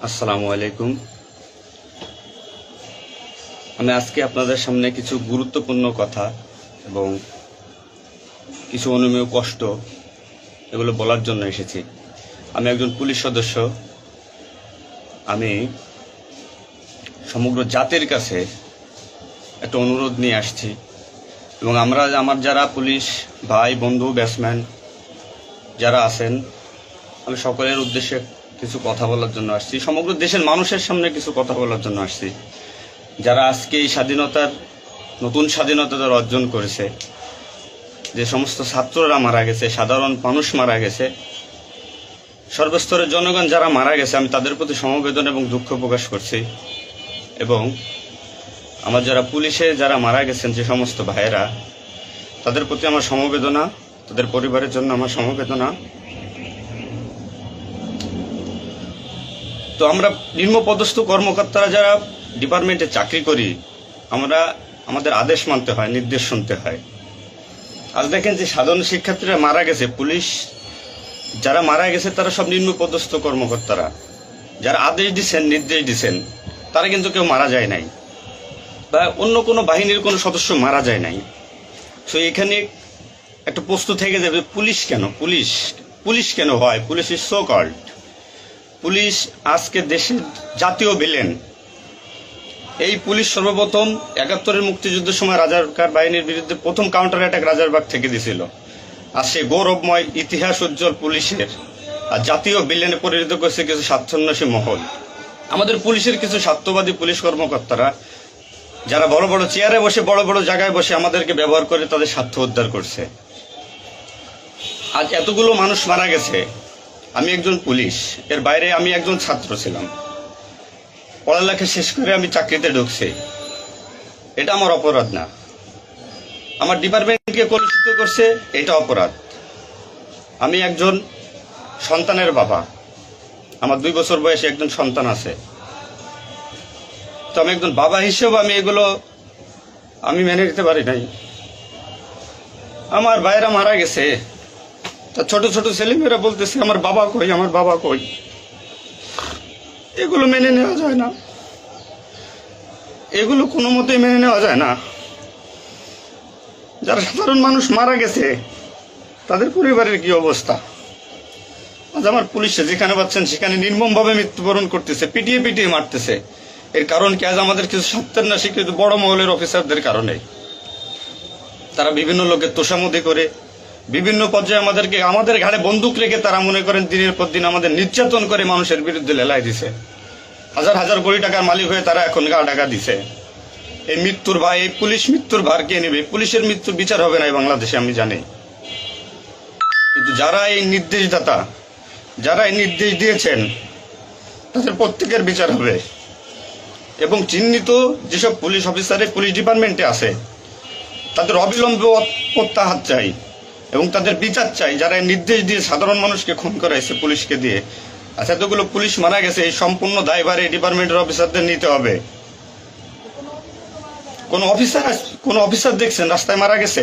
আসসালামু আলাইকুম। আমি আজকে আপনাদের সামনে কিছু গুরুত্বপূর্ণ কথা এবং কিছু অনুমেয় কষ্ট এগুলো বলার জন্য এসেছি। আমি একজন পুলিশ সদস্য। আমি সমগ্র জাতির কাছে একটা অনুরোধ নিয়ে আসছি এবং আমার যারা পুলিশ ভাই বন্ধু ব্যাটসম্যান যারা আছেন, আমি সকলের উদ্দেশ্যে কিছু কথা বলার জন্য আসছি। সমগ্র দেশের মানুষের সামনে কিছু কথা বলার জন্য আসছি। যারা আজকে এই নতুন স্বাধীনতা যারা অর্জন করেছে, যে সমস্ত ছাত্ররা মারা গেছে, সাধারণ মানুষ মারা গেছে, সর্বস্তরের জনগণ যারা মারা গেছে, আমি তাদের প্রতি সমবেদনা এবং দুঃখ প্রকাশ করছি। এবং আমার যারা পুলিশে যারা মারা গেছেন যে সমস্ত ভাইয়েরা, তাদের প্রতি আমার সমবেদনা, তাদের পরিবারের জন্য আমার সমবেদনা। তো আমরা নিম্নপদস্থ কর্মকর্তারা যারা ডিপার্টমেন্টে চাকরি করি, আমাদের আদেশ মানতে হয়, নির্দেশ শুনতে হয়। আজ দেখেন যে সাধারণ শিক্ষার্থীরা মারা গেছে, পুলিশ যারা মারা গেছে তারা সব নিম্নপদস্থ কর্মকর্তারা, যারা আদেশ দিচ্ছেন নির্দেশ দিচ্ছেন, তারা কিন্তু কেউ মারা যায় নাই, বা অন্য কোনো বাহিনীর কোনো সদস্য মারা যায় নাই। তো এখানে একটা প্রশ্ন থেকে যাবে, পুলিশ কেন, পুলিশ কেন হয়? Police is so called. Police আজকে দেশের জাতীয় ভিলেন। এই পুলিশ সর্বপ্রথম ৭১-এর মুক্তিযুদ্ধের সময় রাজাকার বাহিনীর বিরুদ্ধে প্রথম কাউন্টার অ্যাটাক রাজারবাগ থেকে দিছিল। আর সে গৌরবময় ইতিহাস উজ্জ্বল পুলিশের আর জাতীয় ভিলেনে পরিণত করেছে কিছু স্বার্থান্বেষী মহল। আমাদের পুলিশের কিছু স্বার্থবাদী পুলিশ কর্মকর্তারা যারা বড় বড় চেয়ারে বসে, বড় বড় জায়গায় বসে আমাদেরকে ব্যবহার করে তাদের স্বার্থ উদ্ধার করছে। আজ এতগুলো মানুষ মারা গেছে। আমি একজন পুলিশ, এর বাইরে আমি একজন ছাত্র ছিলাম। পড়ালেখা শেষ করে আমি চাকরিতে ঢুকছি। এটা আমার অপরাধ না। আমার ডিপার্টমেন্টকে কলুষিত করছে, এটা অপরাধ। আমি একজন সন্তানের বাবা, আমার 2 বছর বয়সে একজন সন্তান আছে। তো আমি একজন বাবা হিসেবে আমি মেনে নিতে পারি নাই। আমার ভাইয়েরা মারা গেছে, তা ছোট ছোট ছেলেমেয়েরা বলতেছে আমার বাবা কই, আমার বাবা কই। এগুলো মেনে নেওয়া যায় না, এগুলো কোনো মতেই মেনে নেওয়া যায় না। যারা সাধারণ মানুষ মারা গেছে তাদের পরিবারের কি অবস্থা? আজ আমার পুলিশে যেখানে পাচ্ছেন সেখানে নির্মমভাবে মৃত্যুবরণ করতেছে, পিটিয়ে পিটিয়ে মারতেছে। এর কারণ কি? আজ আমাদের কিছু স্বার্থান্বেষী কিছু বড় মহলের অফিসারদের কারণে। তারা বিভিন্ন লোকের তোষামোদি করে বিভিন্ন পর্যায়ে আমাদের ঘাড়ে বন্দুক রেখে তারা মনে করেন দিনের পর দিন আমাদের নির্যাতন করে মানুষের বিরুদ্ধে লেলাই দিছে। হাজার হাজার কোটি টাকার মালিক হয়ে তারা এখন গা টাকা দিছে। এই মৃত্যুর ভার, এই পুলিশ মৃত্যুর ভার কে নেবে? পুলিশের মৃত্যুর বিচার হবে না এই বাংলাদেশে, আমি জানি। কিন্তু যারা এই নির্দেশদাতা, যারা এই নির্দেশ দিয়েছেন, তাদের প্রত্যেকের বিচার হবে। এবং চিহ্নিত যেসব পুলিশ অফিসারে পুলিশ ডিপার্টমেন্টে আছে তাদের অবিলম্বে প্রত্যাহার চাই এবং তাদের বিচার চাই, যারা নির্দেশ দিয়ে সাধারণ মানুষকে খুন করাইছে পুলিশকে দিয়ে। আচ্ছা, এতগুলো পুলিশ মারা গেছে, এই সম্পূর্ণ দায়ভার এই ডিপার্টমেন্টের অফিসারদের নিতে হবে। কোন অফিসার দেখছেন রাস্তায় মারা গেছে?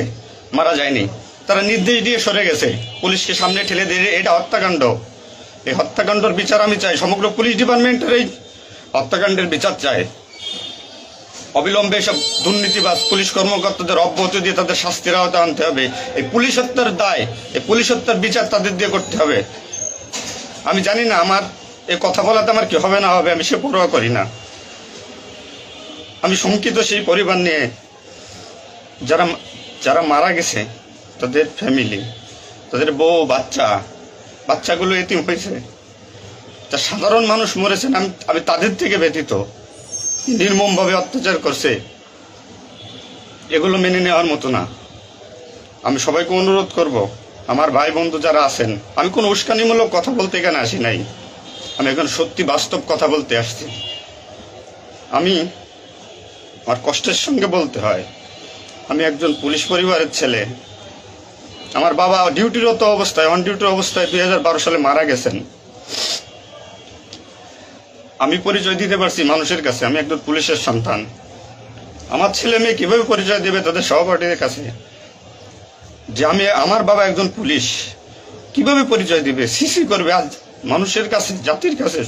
মারা যায়নি। তারা নির্দেশ দিয়ে সরে গেছে, পুলিশকে সামনে ঠেলে দিয়ে। এটা হত্যাকাণ্ড। এই হত্যাকাণ্ডের বিচার আমি চাই। সমগ্র পুলিশ ডিপার্টমেন্টের এই হত্যাকাণ্ডের বিচার চাই। অবিলম্বে সব দুর্নীতিবাজ পুলিশ কর্মকর্তাদের অব্যাহতি দিয়ে তাদের শাস্তির আওতায় আনতে হবে। এই পুলিশ হত্যার দায়, এই পুলিশ হত্যার বিচার তাদের দিয়ে করতে হবে। আমি জানি না আমার এই কথা বলাতে আমার কি হবে না হবে, আমি সে পরোয়া করি না। আমি শঙ্কিত সেই পরিবার নিয়ে, যারা মারা গেছে, তাদের ফ্যামিলি, তাদের বউ বাচ্চাগুলো এতিম হয়েছে। তা সাধারণ মানুষ মরেছেন, আমি তাদের থেকে ব্যতীত। নির্মমভাবে অত্যাচার করছে, এগুলো মেনে নেওয়ার মতো না। আমি সবাইকে অনুরোধ করব, আমার ভাই বন্ধু যারা আছেন, আমি কোনো উস্কানিমূলক কথা বলতে এখানে আসি নাই। আমি এখন সত্যি বাস্তব কথা বলতে আসছি। আমার কষ্টের সঙ্গে বলতে হয়, আমি একজন পুলিশ পরিবারের ছেলে। আমার বাবা অন ডিউটির অবস্থায় 2012 সালে মারা গেছেন। আমি পরিচয় দিতে পারছি মানুষের কাছে, আমি একজন পুলিশের সন্তান। আমার ছেলে মেয়ে কিভাবে পরিচয় দেবে তাদের সহপাঠীদের কাছে যে আমার বাবা একজন পুলিশ? কিভাবে পরিচয় দিবে? সিসি করবে? আজ মানুষের কাছে, জাতির কাছে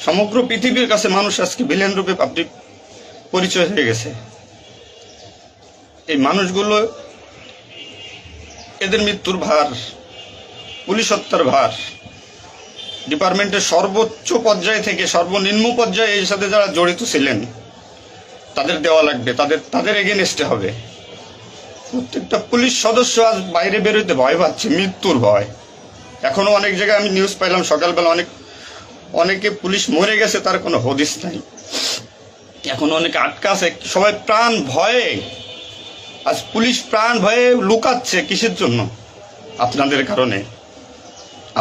সমগ্র পৃথিবীর কাছে মানুষ আজকে ভিলেন রূপে পাবলিক পরিচয় হয়ে গেছে। এই মানুষগুলো, এদের মৃত্যুর ভার, পুলিশ হত্যার ভার ডিপার্টমেন্টের সর্বোচ্চ পর্যায়ে থেকে সর্বনিম্ন পর্যায়ে এর সাথে যারা জড়িত ছিলেন তাদের দেওয়া লাগবে, তাদের এগেনস্টে হবে। প্রত্যেকটা পুলিশ সদস্য আজ বাইরে বেরোতে ভয় পাচ্ছে, মৃত্যুর ভয়। এখনো অনেক জায়গায় আমি নিউজ পাইলাম সকালবেলা, অনেকে পুলিশ মরে গেছে, তার কোনো হদিস নাই। এখন অনেকে আটকা আছে, সবাই প্রাণ ভয়ে, আজ পুলিশ প্রাণ ভয়ে লুকাচ্ছে। কিসের জন্য? আপনাদের কারণে,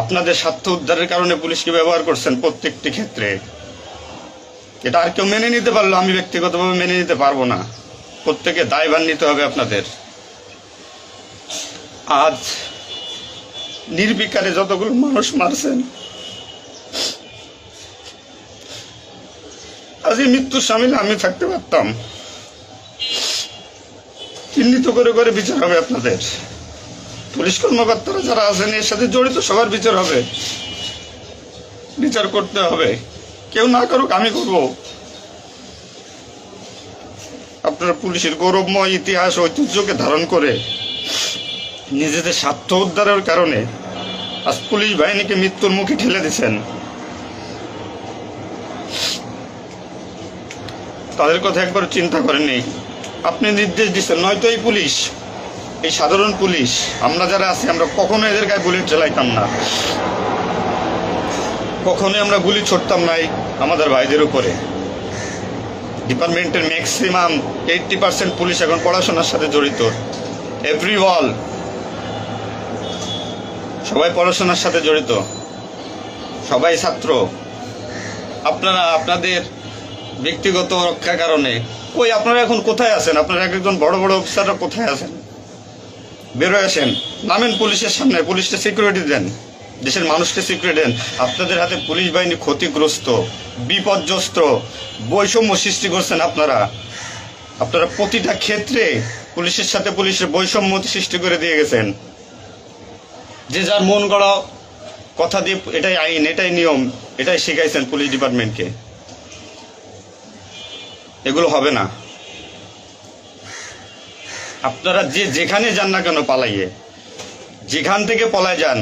আপনাদের স্বার্থ উদ্ধারের কারণে পুলিশকে ব্যবহার করছেন প্রত্যেকটি ক্ষেত্রে। এটা আর কেউ মেনে নিতে পারলো, আমি ব্যক্তিগতভাবে মেনে নিতে পারবো না। প্রত্যেকে দায়ভার নিতে হবে আপনাদের। আজ নির্বিকারে যতগুলো মানুষ মারছেন, আজ এই মৃত্যুর সামিলে আমি থাকতে পারতাম। চিহ্নিত করে করে বিচার হবে আপনাদের। পুলিশ কর্মকর্তারা যারা আছেন এর সাথে জড়িত সবার বিচার হবে, বিচার করতে হবে। কেউ না করুক, আমি করব। আপনারা পুলিশের গৌরবময় ইতিহাস ঐতিহ্যকে ধারণ করে নিজেদের স্বার্থ উদ্ধারের কারণে আজ পুলিশ বাহিনীকে মৃত্যুর মুখে ঠেলে দিচ্ছেন। তাদের কথা একবার চিন্তা করেননি। আপনি নির্দেশ দিচ্ছেন, নয়তো এই পুলিশ, এই সাধারণ পুলিশ, আমরা যারা আছি, আমরা কখনো এদের গায়ে বুলেট চালাইতাম না, কখনোই আমরা গুলি ছড়তাম নাই আমাদের ভাইদের উপরে। ডিপার্টমেন্টের ম্যাক্সিমাম 80% পুলিশ এখন পড়াশোনার সাথে জড়িত। এভরি ওয়াল, সবাই পড়াশোনার সাথে জড়িত, সবাই ছাত্র। আপনারা আপনাদের ব্যক্তিগত রক্ষার কারণে কই, আপনারা এখন কোথায় আছেন? আপনারা একজন বড় বড় অফিসাররা কোথায় আছেন? বেরোয় আসেন, নামেন পুলিশের সামনে, পুলিশকে সিকিউরিটি দেন, দেশের মানুষকে সিকিউরিটি দেন। আপনাদের হাতে পুলিশ বাহিনী ক্ষতিগ্রস্ত, বিপর্যস্ত, বৈষম্য সৃষ্টি করছেন আপনারা। আপনারা প্রতিটা ক্ষেত্রে পুলিশের সাথে পুলিশের বৈষম্য সৃষ্টি করে দিয়ে গেছেন। যে যার মন গড়া কথা দিয়ে এটাই আইন, এটাই নিয়ম, এটাই শিখাইছেন পুলিশ ডিপার্টমেন্টকে। এগুলো হবে না। আপনারা যেখানে যান না কেন পালাইয়ে, যেখান থেকে পলায় যান,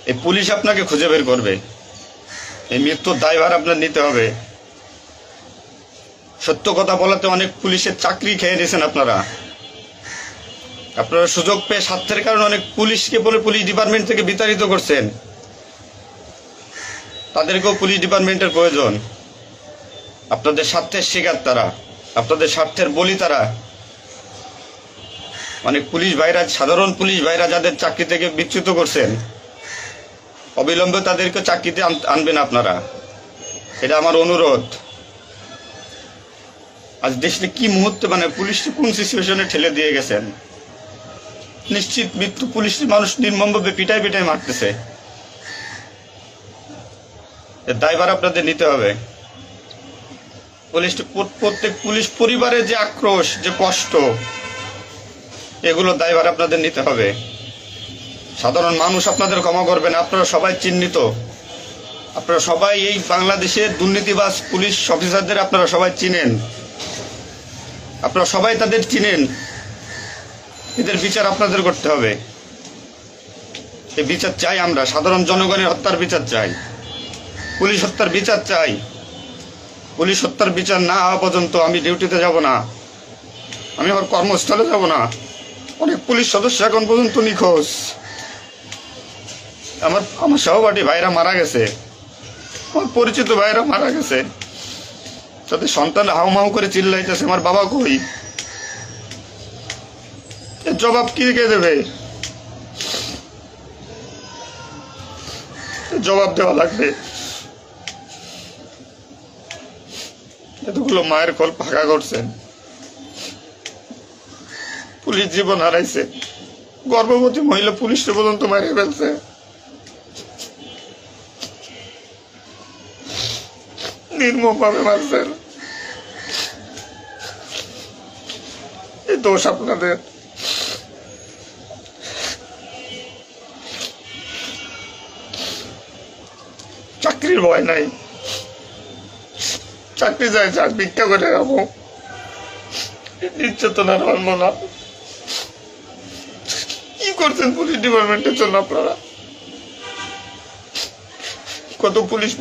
এই পুলিশ আপনাকে খুঁজে বের করবে। এই মৃত্যুর দায়ভার আপনার নিতে হবে। সত্য কথা বলাতে অনেক পুলিশের চাকরি খেয়ে নিয়েছেন আপনারা। আপনারা সুযোগ পেয়ে স্বার্থের কারণে অনেক পুলিশকে বলে পুলিশ ডিপার্টমেন্ট থেকে বিতাড়িত করছেন। তাদেরকেও পুলিশ ডিপার্টমেন্টের প্রয়োজন। আপনাদের স্বার্থের শিকার তারা, আপনাদের স্বার্থের বলি তারা। অনেক পুলিশ ভাইরা, সাধারণ পুলিশ ভাইরা যাদের চাকরি থেকে বিচ্যুত করছেন, অবিলম্বে তাদেরকে চাকরিতে আনবেন আপনারা। এটা আমার অনুরোধ। আজ দেশে কি মুহূর্তে, মানে পুলিশকে কোন সিচুয়েশনে ঠেলে দিয়ে গেছেন। নিশ্চিত মৃত্যু, পুলিশ মানুষ নির্মমভাবে পিটাই পিটাই মারতেছে। এর দায়ভার আপনাদের নিতে হবে। প্রত্যেক পুলিশ পরিবারের যে আক্রোশ, যে কষ্ট, এগুলো দায়ভার আপনাদের নিতে হবে। সাধারণ মানুষ আপনাদের ক্ষমা করবে না। আপনারা সবাই চিহ্নিত, আপনারা সবাই এই বাংলাদেশের দুর্নীতিবাজ পুলিশ অফিসারদের আপনারা সবাই চিনেন, আপনারা সবাই তাদের চিনেন। এদের বিচার আপনাদের করতে হবে। এই বিচার চাই আমরা, সাধারণ জনগণের হত্যার বিচার চাই, পুলিশ হত্যার বিচার চাই। পুলিশ হত্যার বিচার না হওয়া পর্যন্ত আমি ডিউটিতে যাব না, আমি আমার কর্মস্থলে যাব না। অনেক পুলিশ সদস্য এখন পর্যন্ত নিখোঁজ। আমার সহপাঠী ভাইরা মারা গেছে, আমার পরিচিত ভাইরা মারা গেছে। তাদের সন্তান হাউমাউ করে চিল্লাইতেছে, আমার বাবা কই? এর জবাব কে দেবে? জবাব দেওয়া লাগবে। এতগুলো মায়ের কোল ফাঁকা করছেন, পুলিশ জীবন হারাইছে, গর্ভবতী মহিলা পুলিশকে পর্যন্ত মারে ফেলছে। নির্মমভাবে মারছেন। এই দোষ আপনাদের। চাকরির ভয় নাই, চাকরি চাই, ভিক্ষা করে খাবো, নির্যাতনার মানবো না। কি করছেন পুলিশ ডিপার্টমেন্টের জন্য আপনারা? কত পুলিশ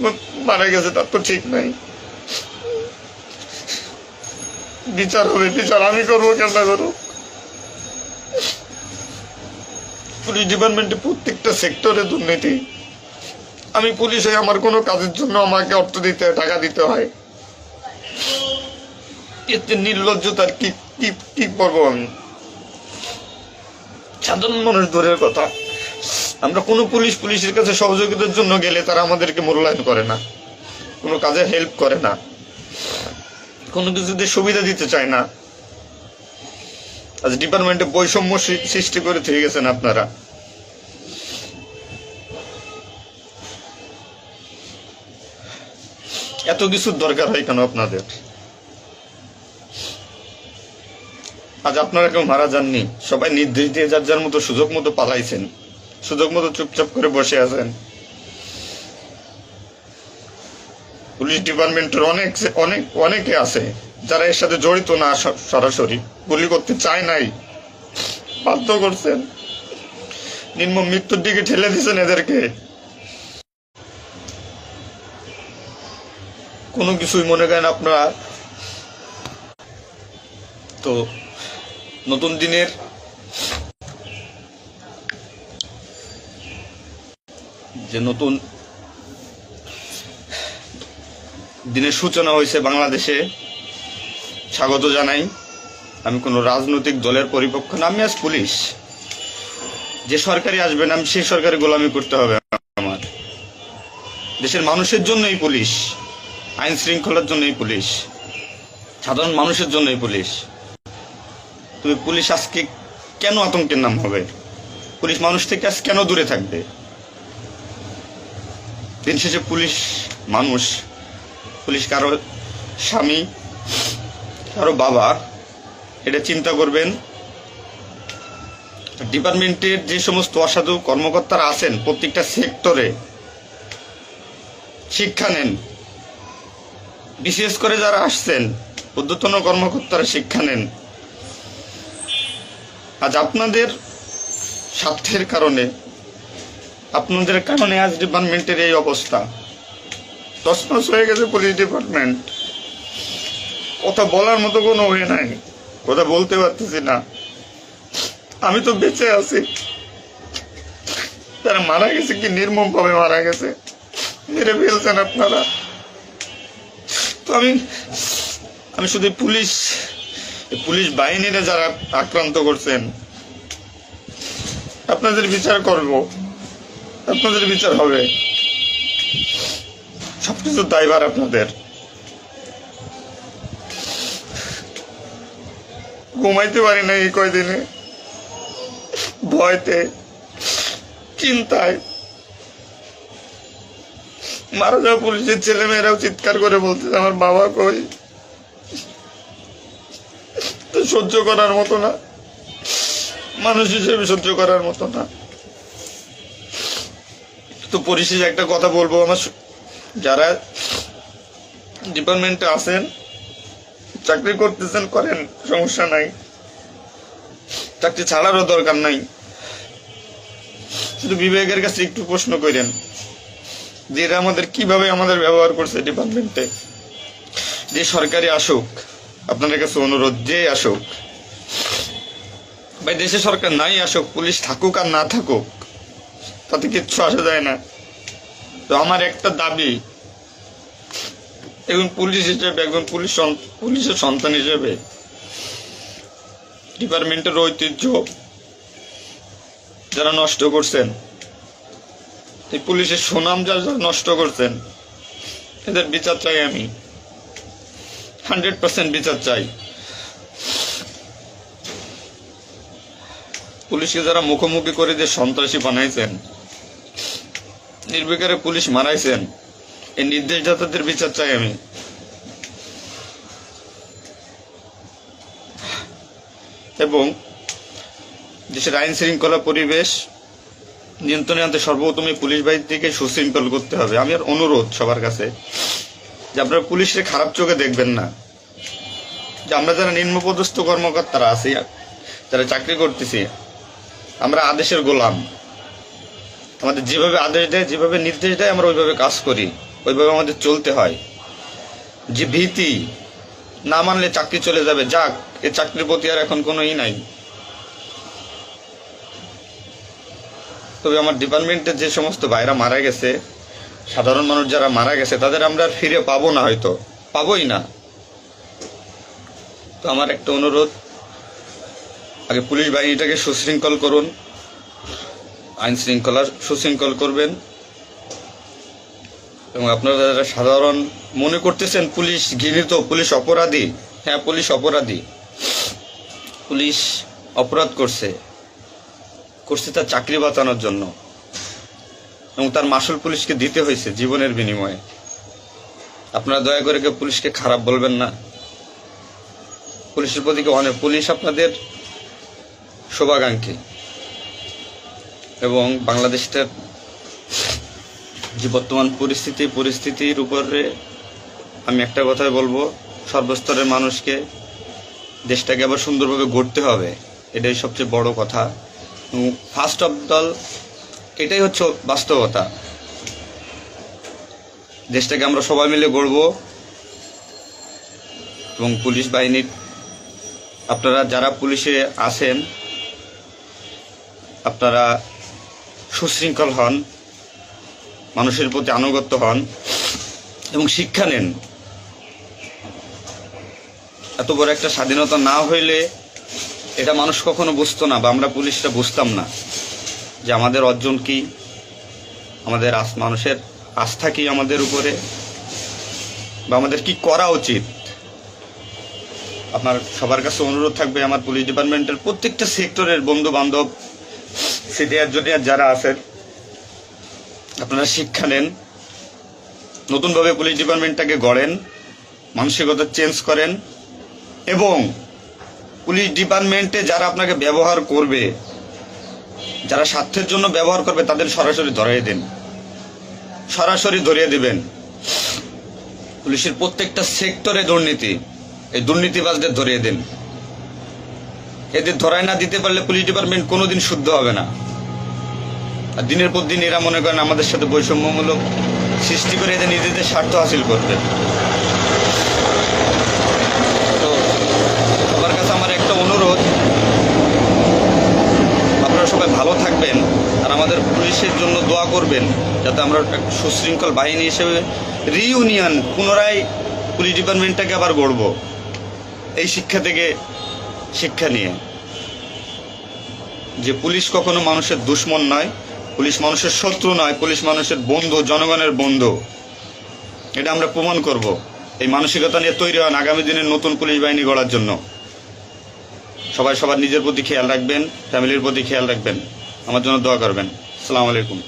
মারা গেছে তার তো ঠিক নাই। বিচার হবে, বিচার আমি করবো, কেন না করবো? পুলিশ ডিপার্টমেন্টে প্রত্যেকটা সেক্টরে দুর্নীতি। আমি পুলিশ হয়ে আমার কোনো কাজের জন্য আমাকে অর্থ দিতে হয়, টাকা দিতে হয়। এতে নির্লজ্জতার কি কি কি করবো আমি? সাধারণ মানুষ দূরের কথা, আমরা কোনো পুলিশের কাছে সহযোগিতার জন্য গেলে তারা আমাদেরকে মূল্যায়ন করে না, কোনো কাজে হেল্প করে না, কোনো কিছুতে সুবিধা দিতে চায় না। আজ ডিপার্টমেন্টে বৈষম্য সৃষ্টি করে থেকে গেছেন আপনারা। এত কিছুর দরকার হয় কেন আপনাদের? আজ আপনারা কেউ মারা যাননি, সবাই নির্দেশ দিয়ে যার যার মতো সুযোগ মতো পালাইছেন, সুযোগ মতো চুপচাপ করে বসে আছেন। পুলিশ ডিপার্টমেন্টের অনেকে আছে যারা এর সাথে জড়িত না, সরাসরি গুলি করতে চায় নাই, বাধ্য করছেন, নির্মম মৃত্যুর দিকে ঠেলে দিয়েছেন এদেরকে। কোনো কিছুই মনে করেন আপনারা। তো নতুন দিনের নতুন দিনের সূচনা হয়েছে বাংলাদেশে, স্বাগত জানাই। আমি কোনো রাজনৈতিক দলের পরিপক্ষ না, আমি আজ পুলিশ। যে সরকারি আসবেন আমি সেই সরকারি গোলামি করতে হবে আমার। দেশের মানুষের জন্যই পুলিশ, আইন শৃঙ্খলার জন্যই পুলিশ, সাধারণ মানুষের জন্যই পুলিশ। তুমি পুলিশ আজকে কেন আতঙ্কের নাম হবে? পুলিশ মানুষ থেকে আজ কেন দূরে থাকবে? দিন শেষে পুলিশ মানুষ, পুলিশ কারো স্বামী, কারো বাবা, এটা চিন্তা করবেন। ডিপার্টমেন্টের যে সমস্ত অসাধু কর্মকর্তারা আছেন প্রত্যেকটা সেক্টরে শিক্ষা নেন। বিশেষ করে যারা আসছেন ঊর্ধ্বতন কর্মকর্তারা শিক্ষা নেন। আজ আপনাদের স্বার্থের কারণে, আপনাদের কারণে আজ ডিপার্টমেন্টের এই অবস্থা। তছনছ হয়ে গেছে পুলিশ ডিপার্টমেন্ট। কথা বলার মতো কোনো ওয়ে নাই, কথা বলতে পারতেছি না। আমি তো বেঁচে আছি, তারা মারা গেছে কি নির্মম ভাবে মারা গেছে, মেরে ফেলছেন আপনারা। তো আমি শুধু পুলিশ বাহিনীরা যারা আক্রান্ত করছেন আপনাদের বিচার করব, আপনাদের বিচার হবে। সবকিছু দায়ভার আপনাদের। ঘুমাইতে পারি না এই কয়দিনে, ভয়তে, চিন্তায়। মারা যাওয়া পুলিশের ছেলেমেয়েরাও চিৎকার করে বলতেছে আমার বাবা কই। তো সহ্য করার মতো না, মানুষ হিসেবে সহ্য করার মতো না। তো পরিশেষে একটা কথা বলবো, আমার যারা ডিপার্টমেন্টে আছেন, চাকরি করতেছেন করেন, সমস্যা নাই, চাকরি ছাড়ারও দরকার নাই। শুধু বিবেকের কাছে একটু প্রশ্ন করেন যে এরা আমাদের কিভাবে ব্যবহার করছে ডিপার্টমেন্টে। যে সরকারি আসুক, আপনাদের কাছে অনুরোধ, যে আসুক ভাই, দেশে সরকার নাই আসুক, পুলিশ থাকুক আর না থাকুক তাতে কিচ্ছু আসা যায় না। তো আমার একটা দাবি, একজন পুলিশ হিসেবে, একজন পুলিশের সন্তান হিসেবে, ডিপার্টমেন্টের ঐতিহ্য যারা নষ্ট করছেন, এই পুলিশের সুনাম যারা নষ্ট করছেন, এদের বিচার চাই আমি, 100% বিচার চাই। পুলিশকে যারা মুখোমুখি করে যে সন্ত্রাসী বানাইছেন, নির্বিকারে পুলিশ মারাইছেন, এই নির্দেশদাতাদের বিচার চাই আমি। এবং দেশের আইন শৃঙ্খলা পরিবেশ নিয়ন্ত্রণে আনতে সর্বপ্রথমে পুলিশ বাহিনীকে সুশৃঙ্খল করতে হবে। আমি আর অনুরোধ সবার কাছে, যে আপনারা পুলিশের খারাপ চোখে দেখবেন না, যে আমরা যারা নিম্নপদস্থ কর্মকর্তারা আছি, যারা চাকরি করতেছি, আমরা আদেশের গোলাম। আমাদের যেভাবে আদেশ দেয়, যেভাবে নির্দেশ দেয়, আমরা ওইভাবে কাজ করি, ওইভাবে আমাদের চলতে হয়। যে ভীতি, না মানলে চাকরি চলে যাবে, যাক, এ চাকরির প্রতি আর এখন কোনো নাই। তবে আমার ডিপার্টমেন্টের যে সমস্ত ভাইরা মারা গেছে, সাধারণ মানুষ যারা মারা গেছে, তাদের আমরা আর ফিরে পাবো না, হয়তো পাবোই না। তো আমার একটা অনুরোধ, আগে পুলিশ বাহিনীটাকে সুশৃঙ্খল করুন, আইন শৃঙ্খলা সুশৃঙ্খল করবেন। এবং আপনারা যারা সাধারণ মনে করতেছেন পুলিশ ঘৃণিত, পুলিশ অপরাধী, হ্যাঁ পুলিশ অপরাধী, পুলিশ অপরাধ করছে তার চাকরি বাঁচানোর জন্য, এবং তার মাসুল পুলিশকে দিতে হয়েছে জীবনের বিনিময়ে। আপনারা দয়া করে কেউ পুলিশকে খারাপ বলবেন না। পুলিশের প্রতি অনেক, পুলিশ আপনাদের শুভাকাঙ্ক্ষী। এবং বাংলাদেশটার যে বর্তমান পরিস্থিতির উপরে আমি একটা কথাই বলবো, সর্বস্তরের মানুষকে, দেশটাকে আবার সুন্দরভাবে গড়তে হবে, এটাই সবচেয়ে বড় কথা। ফার্স্ট অফ অল এটাই হচ্ছে বাস্তবতা। দেশটাকে আমরা সবাই মিলে গড়ব। এবং পুলিশ বাহিনীর আপনারা যারা পুলিশে আছেন, আপনারা সুশৃঙ্খল হন, মানুষের প্রতি আনুগত্য হন এবং শিক্ষা নেন। এত বড় একটা স্বাধীনতা না হইলে এটা মানুষ কখনো বুঝতো না, বা আমরা পুলিশটা বুঝতাম না যে আমাদের অর্জন কি, আমাদের মানুষের আস্থা কি আমাদের উপরে, বা আমাদের কি করা উচিত। আপনার সবার কাছে অনুরোধ থাকবে, আমার পুলিশ ডিপার্টমেন্টের প্রত্যেকটা সেক্টরের বন্ধু বান্ধব, সিনিয়র জুনিয়র যারা আছেন, আপনারা শিক্ষা নেন, নতুনভাবে পুলিশ ডিপার্টমেন্টটাকে গড়েন, মানসিকতা চেঞ্জ করেন। এবং পুলিশ ডিপার্টমেন্টে যারা আপনাকে ব্যবহার করবে, যারা স্বার্থের জন্য ব্যবহার করবে, তাদের সরাসরি ধরিয়ে দেন, সরাসরি ধরিয়ে দিবেন। পুলিশের প্রত্যেকটা সেক্টরে দুর্নীতি, এই দুর্নীতিবাজদের ধরিয়ে দেন। এদের ধরায় না দিতে পারলে পুলিশ ডিপার্টমেন্ট কোনোদিন শুদ্ধ হবে না। আর দিনের পর দিন এরা মনে করেন আমাদের সাথে বৈষম্যমূলক সৃষ্টি করে এদের নিজেদের স্বার্থ হাসিল করবে। তো সবার কাছে আমার একটা অনুরোধ, আপনারা সবাই ভালো থাকবেন আর আমাদের পুলিশের জন্য দোয়া করবেন, যাতে আমরা একটা সুশৃঙ্খল বাহিনী হিসেবে রিইউনিয়ন, পুনরায় পুলিশ ডিপার্টমেন্টটাকে আবার গড়ব, এই শিক্ষা থেকে শিক্ষা নিয়ে, যে পুলিশ কখনো মানুষের দুশ্মন নয়, পুলিশ মানুষের শত্রু নয়, পুলিশ মানুষের বন্ধু, জনগণের বন্ধু। এটা আমরা প্রমাণ করব। এই মানসিকতা নিয়ে তৈরি হন আগামী দিনের নতুন পুলিশ বাহিনী গড়ার জন্য। সবাই সবার নিজের প্রতি খেয়াল রাখবেন, ফ্যামিলির প্রতি খেয়াল রাখবেন, আমার জন্য দোয়া করবেন। আসসালামু আলাইকুম।